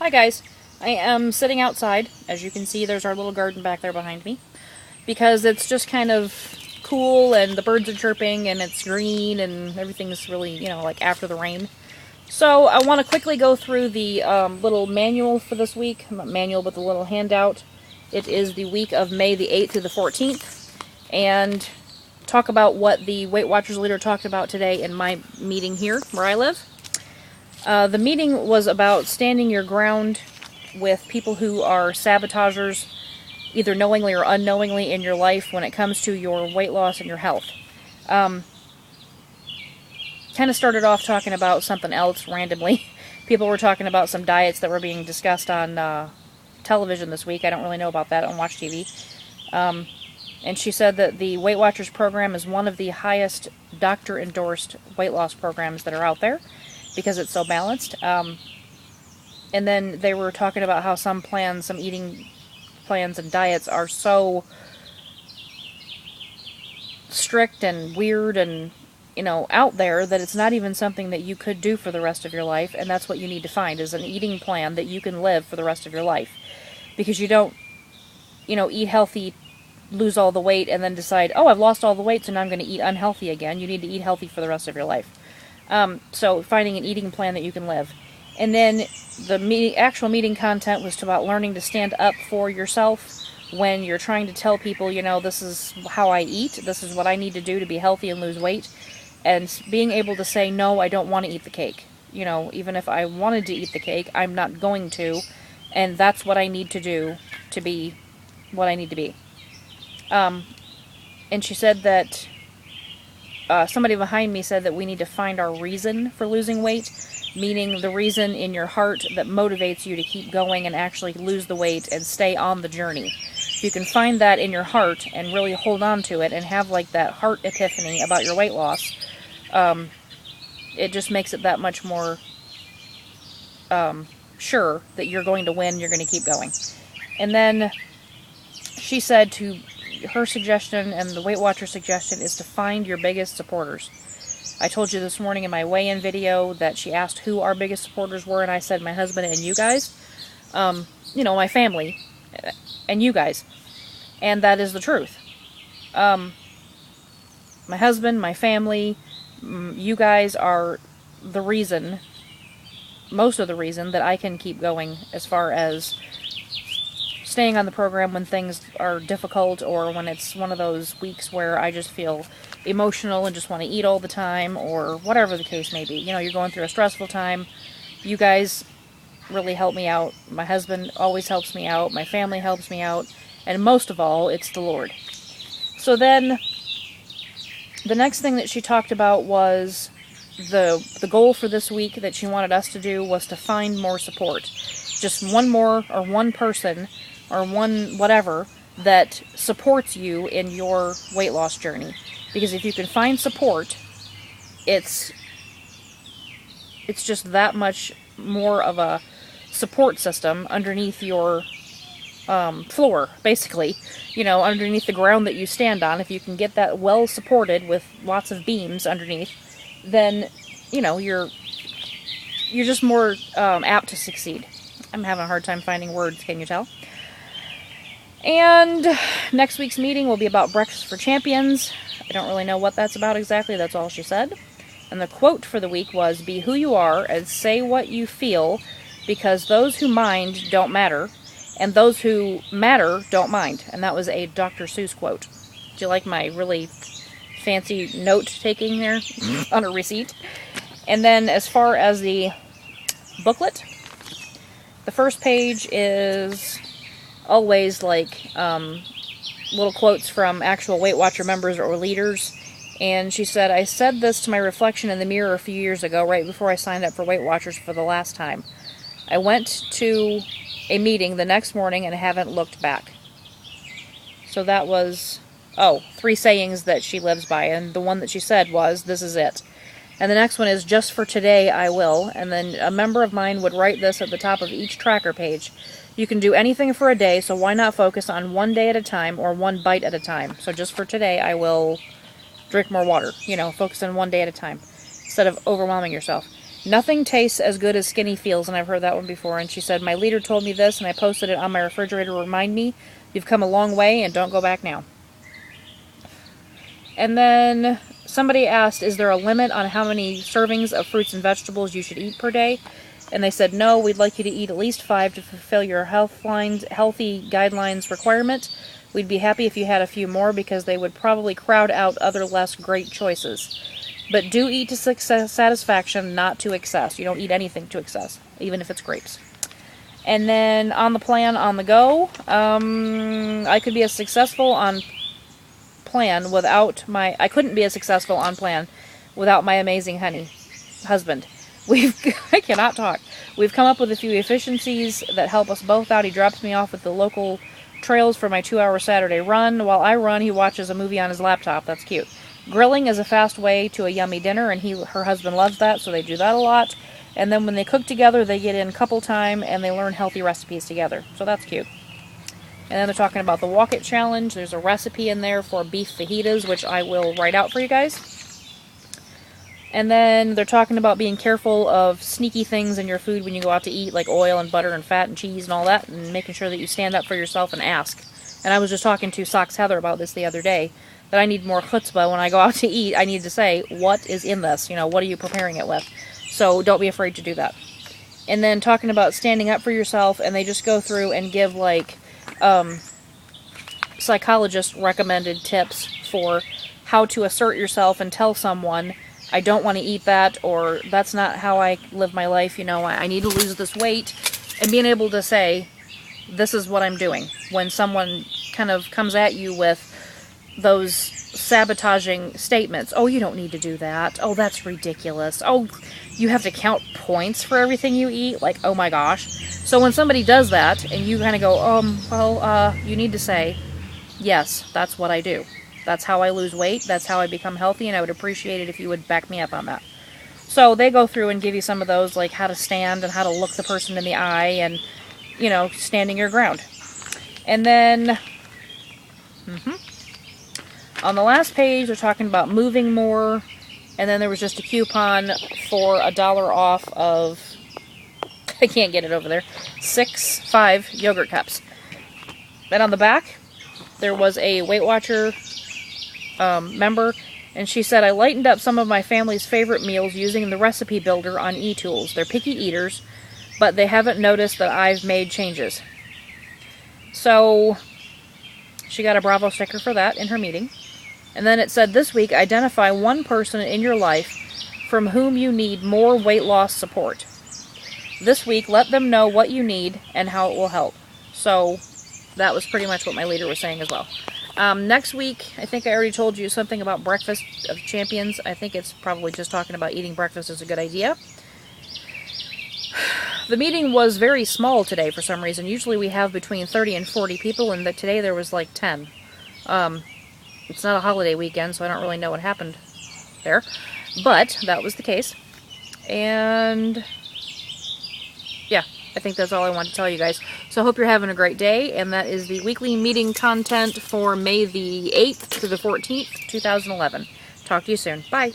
Hi guys, I am sitting outside. As you can see, there's our little garden back there behind me. Because it's just kind of cool and the birds are chirping and it's green and everything's really, like after the rain. So I want to quickly go through the little manual for this week. Not manual, but the little handout. It is the week of May the 8th through the 14th. And talk about what the Weight Watchers leader talked about today in my meeting here where I live. The meeting was about standing your ground with people who are sabotagers, either knowingly or unknowingly, in your life when it comes to your weight loss and your health. Kind of started off talking about something else randomly. People were talking about some diets that were being discussed on television this week. I don't really know about that on Watch TV. And she said that the Weight Watchers program is one of the highest doctor-endorsed weight loss programs that are out there, because it's so balanced. And then they were talking about how some eating plans and diets are so strict and weird and, out there that it's not even something that you could do for the rest of your life. And that's what you need to find, is an eating plan that you can live for the rest of your life. Because you don't, eat healthy, lose all the weight, and then decide, oh, I've lost all the weight, so now I'm going to eat unhealthy again. You need to eat healthy for the rest of your life. So finding an eating plan that you can live. And then the actual meeting content was about learning to stand up for yourself when you're trying to tell people, this is how I eat, this is what I need to do to be healthy and lose weight. And being able to say, no, I don't want to eat the cake. Even if I wanted to eat the cake, I'm not going to. And that's what I need to do to be what I need to be. And she said that somebody behind me said that we need to find our reason for losing weight, meaning the reason in your heart that motivates you to keep going and actually lose the weight and stay on the journey. If you can find that in your heart and really hold on to it and have like that heart epiphany about your weight loss, it just makes it that much more sure that you're going to win, you're going to keep going. And then she said her suggestion and the Weight Watcher suggestion is to find your biggest supporters. I told you this morning in my weigh-in video that she asked who our biggest supporters were, and I said my husband and you guys. My family and you guys. And that is the truth. My husband, my family, you guys are the reason, most of the reason, that I can keep going as far as staying on the program when things are difficult, or when it's one of those weeks where I just feel emotional and just want to eat all the time, or whatever the case may be. You're going through a stressful time. You guys really help me out. My husband always helps me out. My family helps me out. And most of all, it's the Lord. So then, the next thing that she talked about was the goal for this week that she wanted us to do was to find more support. Just one more, or one person, or one whatever, that supports you in your weight loss journey. Because if you can find support, it's just that much more of a support system underneath your floor, basically. Underneath the ground that you stand on. If you can get that well supported with lots of beams underneath, then, you're just more apt to succeed. I'm having a hard time finding words, can you tell? And next week's meeting will be about Breakfast for Champions. I don't really know what that's about exactly, that's all she said. And the quote for the week was, "Be who you are and say what you feel, because those who mind don't matter, and those who matter don't mind." And that was a Dr. Seuss quote. Do you like my really fancy note-taking there on a receipt? And then as far as the booklet, the first page is always like little quotes from actual Weight Watcher members or leaders. And she said, "I said this to my reflection in the mirror a few years ago, right before I signed up for Weight Watchers for the last time. I went to a meeting the next morning and haven't looked back." So that was, 3 sayings that she lives by. And the one that she said was, "This is it." And the next one is, "Just for today, I will." And then a member of mine would write this at the top of each tracker page. "You can do anything for a day, so why not focus on one day at a time or one bite at a time? So just for today, I will drink more water." Focus on one day at a time instead of overwhelming yourself. Nothing tastes as good as skinny feels, and I've heard that one before. And she said, my leader told me this, and I posted it on my refrigerator to remind me, you've come a long way, and don't go back now. And then somebody asked, is there a limit on how many servings of fruits and vegetables you should eat per day? And they said, no, we'd like you to eat at least 5 to fulfill your healthy guidelines requirement. We'd be happy if you had a few more because they would probably crowd out other less great choices. But do eat to satisfaction, not to excess. You don't eat anything to excess, even if it's grapes. And then on the plan, on the go, I could be as successful on plan without my... I couldn't be as successful on plan without my amazing husband. I cannot talk. We've come up with a few efficiencies that help us both out. He drops me off at the local trails for my 2-hour Saturday run. While I run, he watches a movie on his laptop. That's cute. Grilling is a fast way to a yummy dinner, and her husband loves that, so they do that a lot. And then when they cook together, they get in couple time, and they learn healthy recipes together. So that's cute. And then they're talking about the Walk It Challenge. There's a recipe in there for beef fajitas, which I will write out for you guys. And then they're talking about being careful of sneaky things in your food when you go out to eat, like oil and butter and fat and cheese and all that, and making sure that you stand up for yourself and ask. And I was just talking to Socks Heather about this the other day, that I need more chutzpah when I go out to eat. I need to say, what is in this? You know, what are you preparing it with? So don't be afraid to do that. And then talking about standing up for yourself, and they just go through and give, like, psychologist recommended tips for how to assert yourself and tell someone, I don't want to eat that, or that's not how I live my life, you know, I need to lose this weight, and being able to say, this is what I'm doing. When someone kind of comes at you with those sabotaging statements, oh, you don't need to do that, oh, that's ridiculous, oh, you have to count points for everything you eat, like, oh my gosh. So when somebody does that, and you kind of go, you need to say, yes, that's what I do. That's how I lose weight. That's how I become healthy, and I would appreciate it if you would back me up on that. So they go through and give you some of those, like how to stand and how to look the person in the eye and, you know, standing your ground. And then, on the last page, they're talking about moving more, and then there was just a coupon for $1 off of, I can't get it over there, 5 yogurt cups. Then on the back, there was a Weight Watcher member, and she said, I lightened up some of my family's favorite meals using the recipe builder on eTools. They're picky eaters, but they haven't noticed that I've made changes. So she got a Bravo sticker for that in her meeting. And then it said, this week, identify one person in your life from whom you need more weight loss support. This week, let them know what you need and how it will help. So that was pretty much what my leader was saying as well. Next week, I think I already told you something about Breakfast of Champions. I think it's probably just talking about eating breakfast is a good idea. The meeting was very small today for some reason. Usually we have between 30 and 40 people, and today there was like 10. It's not a holiday weekend, so I don't really know what happened there. But that was the case. And yeah, I think that's all I wanted to tell you guys. So I hope you're having a great day, and that is the weekly meeting content for May the 8th to the 14th, 2011. Talk to you soon. Bye.